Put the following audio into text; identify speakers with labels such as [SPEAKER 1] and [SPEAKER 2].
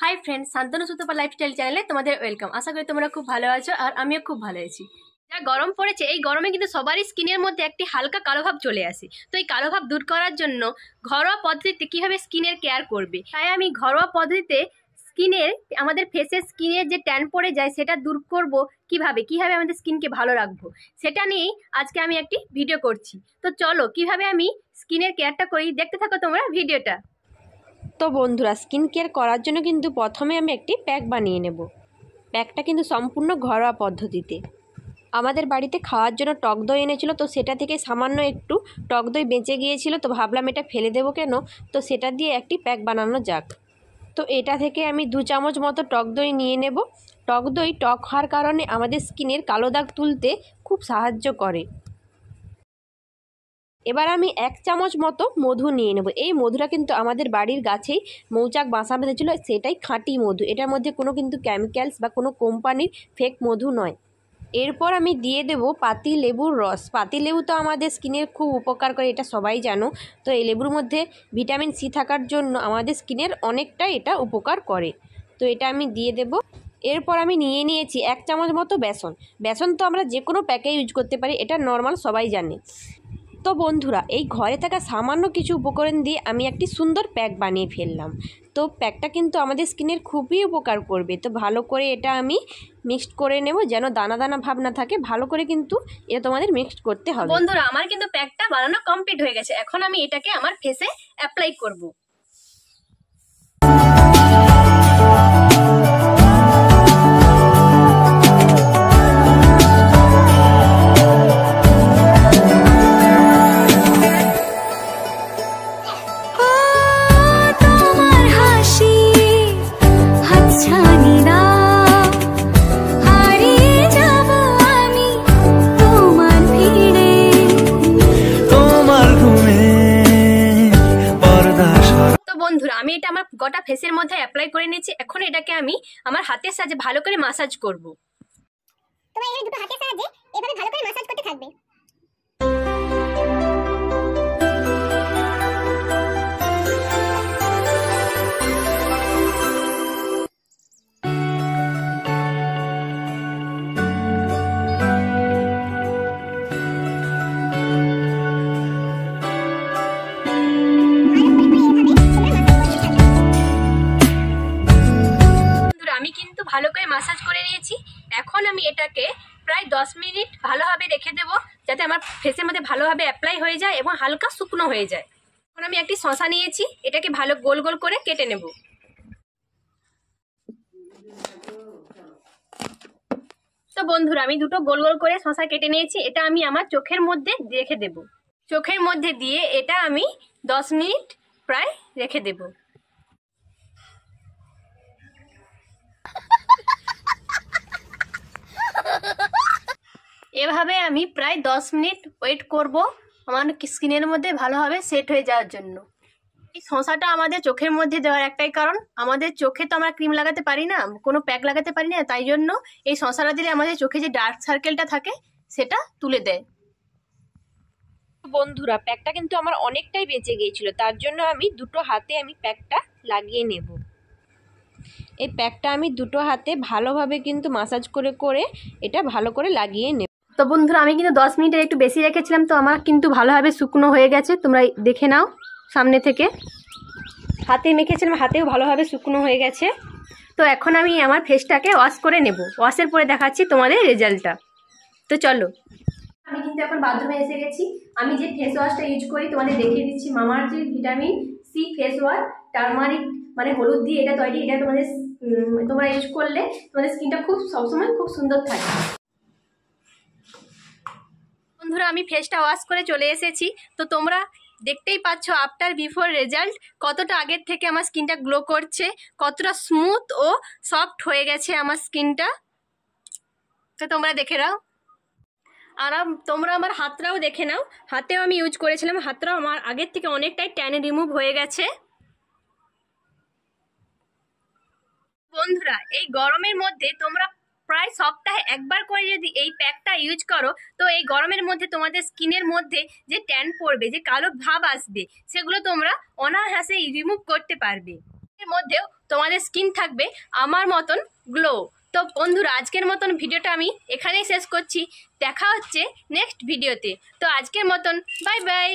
[SPEAKER 1] Hi friend, Shantanu Sutapa lifestyle চ্যানেলে তোমাদের welcome. আশা করি তোমরা খুব ভালো আছো আর আমিও খুব ভালো আছি। যা গরম পড়েছে, এই গরমে কিন্তু সবারই স্কিনের মধ্যে একটি হালকা কালো ভাব চলে আসে। তো এই কালো ভাব দূর করার জন্য ঘরোয়া পদ্ধতিতে কিভাবে স্কিনের কেয়ার করবে, তাই আমি ঘরোয়া পদ্ধতিতে আমাদের ফেসের স্কিনের যে ট্যান পড়ে যায় সেটা দূর করব কিভাবে আমাদের স্কিনকে ভালো রাখবো, সেটা নিয়েই আজকে আমি একটি ভিডিও করছি। তো চলো কিভাবে আমি স্কিনের কেয়ারটা করি, দেখতে থাকো তোমরা ভিডিওটা।
[SPEAKER 2] তো বন্ধুরা, স্কিন কেয়ার করার জন্য কিন্তু প্রথমে আমি একটি প্যাক বানিয়ে নেব। প্যাকটা কিন্তু সম্পূর্ণ ঘরোয়া পদ্ধতিতে। আমাদের বাড়িতে খাওয়ার জন্য টক দই এনেছিল, তো সেটা থেকে সামান্য একটু টক দই বেঁচে গিয়েছিল, তো ভাবলাম এটা ফেলে দেবো কেন, তো সেটা দিয়ে একটি প্যাক বানানো যাক। তো এটা থেকে আমি 2 চামচ মতো টক দই নিয়ে নেব। টক দই টক হওয়ার কারণে আমাদের স্কিনের কালো দাগ তুলতে খুব সাহায্য করে। এবার আমি 1 চামচ মতো মধু নিয়ে নেব। এই মধুটা কিন্তু আমাদের বাড়ির গাছেই মৌচাক বাসা বেঁধেছিল, সেটাই খাঁটি মধু। এটার মধ্যে কোনো কিন্তু কেমিক্যালস বা কোনো কোম্পানির ফেক মধু নয়। এরপর আমি দিয়ে দেব পাতি লেবুর রস। পাতি লেবু তো আমাদের স্কিনের খুব উপকার করে, এটা সবাই জানো। তো এই লেবুর মধ্যে ভিটামিন সি থাকার জন্য আমাদের স্কিনের অনেকটাই এটা উপকার করে। তো এটা আমি দিয়ে দেব। এরপর আমি নিয়ে নিয়েছি 1 চামচ মতো বেসন। বেসন তো আমরা যে কোনো প্যাকে ইউজ করতে পারি, এটা নর্মাল সবাই জানে। তো বন্ধুরা, এই ঘরে থাকা সামান্য কিছু উপকরণ দিয়ে আমি একটি সুন্দর প্যাক বানিয়ে ফেললাম। তো প্যাকটা কিন্তু আমাদের স্কিনের খুবই উপকার করবে। তো ভালো করে এটা আমি মিক্সড করে নেব, যেন দানা দানা ভাব না থাকে। ভালো করে কিন্তু এটা তোমাদের মিক্সড করতে হবে।
[SPEAKER 1] বন্ধুরা, আমার কিন্তু প্যাকটা বানানো কমপ্লিট হয়ে গেছে। এখন আমি এটাকে আমার ফেসে অ্যাপ্লাই করব। বন্ধুরা, আমি এটা আমার গোটা ফেসের মধ্যে অ্যাপ্লাই করে নিয়েছি। এখন এটাকে আমি আমার হাতের সাহায্যে ভালো করে মাসাজ করব।
[SPEAKER 3] তোমরা এই দুটো হাতের সাহায্যে এভাবে ভালো করে মাসাজ করতে থাকবে।
[SPEAKER 1] আমি কিন্তু ভালো করে মাসাজ করে নিয়েছি। এখন আমি এটাকে প্রায় 10 মিনিট ভালোভাবে রেখে দেব, যাতে আমার ফেসের মধ্যে ভালোভাবে অ্যাপ্লাই হয়ে যায় এবং হালকা শুকনো হয়ে যায়। এখন আমি একটি শসা নিয়েছি, এটাকে ভালো গোল গোল করে কেটে নেব। তো বন্ধুরা, আমি দুটো গোল গোল করে শসা কেটে নিয়েছি। এটা আমি আমার চোখের মধ্যে রেখে দেব। চোখের মধ্যে দিয়ে এটা আমি 10 মিনিট প্রায় রেখে দেব। এভাবে আমি প্রায় 10 মিনিট ওয়েট করব আমার স্কিনের মধ্যে ভালোভাবে সেট হয়ে যাওয়ার জন্য। এই শসাটা আমাদের চোখের মধ্যে দেওয়ার একটাই কারণ, আমাদের চোখে তো আমরা ক্রিম লাগাতে পারি না, কোনো প্যাক লাগাতে পারি না, তাই জন্য এই শসাটা দিলে আমাদের চোখে যে ডার্ক সার্কেলটা থাকে সেটা তুলে দেয়।
[SPEAKER 2] বন্ধুরা, প্যাকটা কিন্তু আমার অনেকটাই বেঁচে গিয়েছিল, তার জন্য আমি দুটো হাতে আমি প্যাকটা লাগিয়ে নেব। এই প্যাকটা আমি দুটো হাতে ভালোভাবে কিন্তু মাসাজ করে করে এটা ভালো করে লাগিয়ে নেব।
[SPEAKER 1] তো বন্ধুরা, আমি কিন্তু 10 মিনিটের একটু বেশি রেখেছিলাম, তো আমার কিন্তু ভালোভাবে শুকনো হয়ে গেছে। তোমরা দেখে নাও সামনে থেকে। হাতে মেখেছিলাম, হাতেও ভালোভাবে শুকনো হয়ে গেছে। তো এখন আমি আমার ফেসটাকে ওয়াশ করে নেব। ওয়াশের পরে দেখাচ্ছি তোমাদের রেজাল্টটা। তো চলো, আমি কিন্তু এখন বাথরুমে এসে গেছি। আমি যে ফেস ওয়াশটা ইউজ করি তোমাদের দেখিয়ে দিচ্ছি। Mamaearth vitamin C face wash, turmeric মানে হলুদ দিয়ে এটা তৈরি। এটা তোমরা ইউজ করলে তোমাদের স্কিনটা খুব সবসময় খুব সুন্দর থাকে। বন্ধুরা, আমি ফেসটা ওয়াশ করে চলে এসেছি। তো তোমরা দেখতেই পাচ্ছ আফটার বিফোর রেজাল্ট, কতটা আগের থেকে আমার স্কিনটা গ্লো করছে, কতটা স্মুথ ও সফট হয়ে গেছে আমার স্কিনটা। তো তোমরা দেখে নাও। আর তোমরা আমার হাতটাও দেখে নাও। হাতেও আমি ইউজ করেছিলাম, হাতটাও আমার আগের থেকে অনেকটাই ট্যান রিমুভ হয়ে গেছে। বন্ধুরা, এই গরমের মধ্যে তোমরা প্রায় সপ্তাহে একবার করে যদি এই প্যাকটা ইউজ করো, তো এই গরমের মধ্যে তোমাদের স্কিনের মধ্যে যে ট্যান পড়বে, যে কালো ভাব আসবে, সেগুলো তোমরা অনায়াসে রিমুভ করতে পারবে। এর মধ্যেও তোমাদের স্কিন থাকবে আমার মতন গ্লো। তো বন্ধুরা, আজকের মতন ভিডিওটা আমি এখানেই শেষ করছি। দেখা হচ্ছে নেক্সট ভিডিওতে। তো আজকের মতন বাই বাই।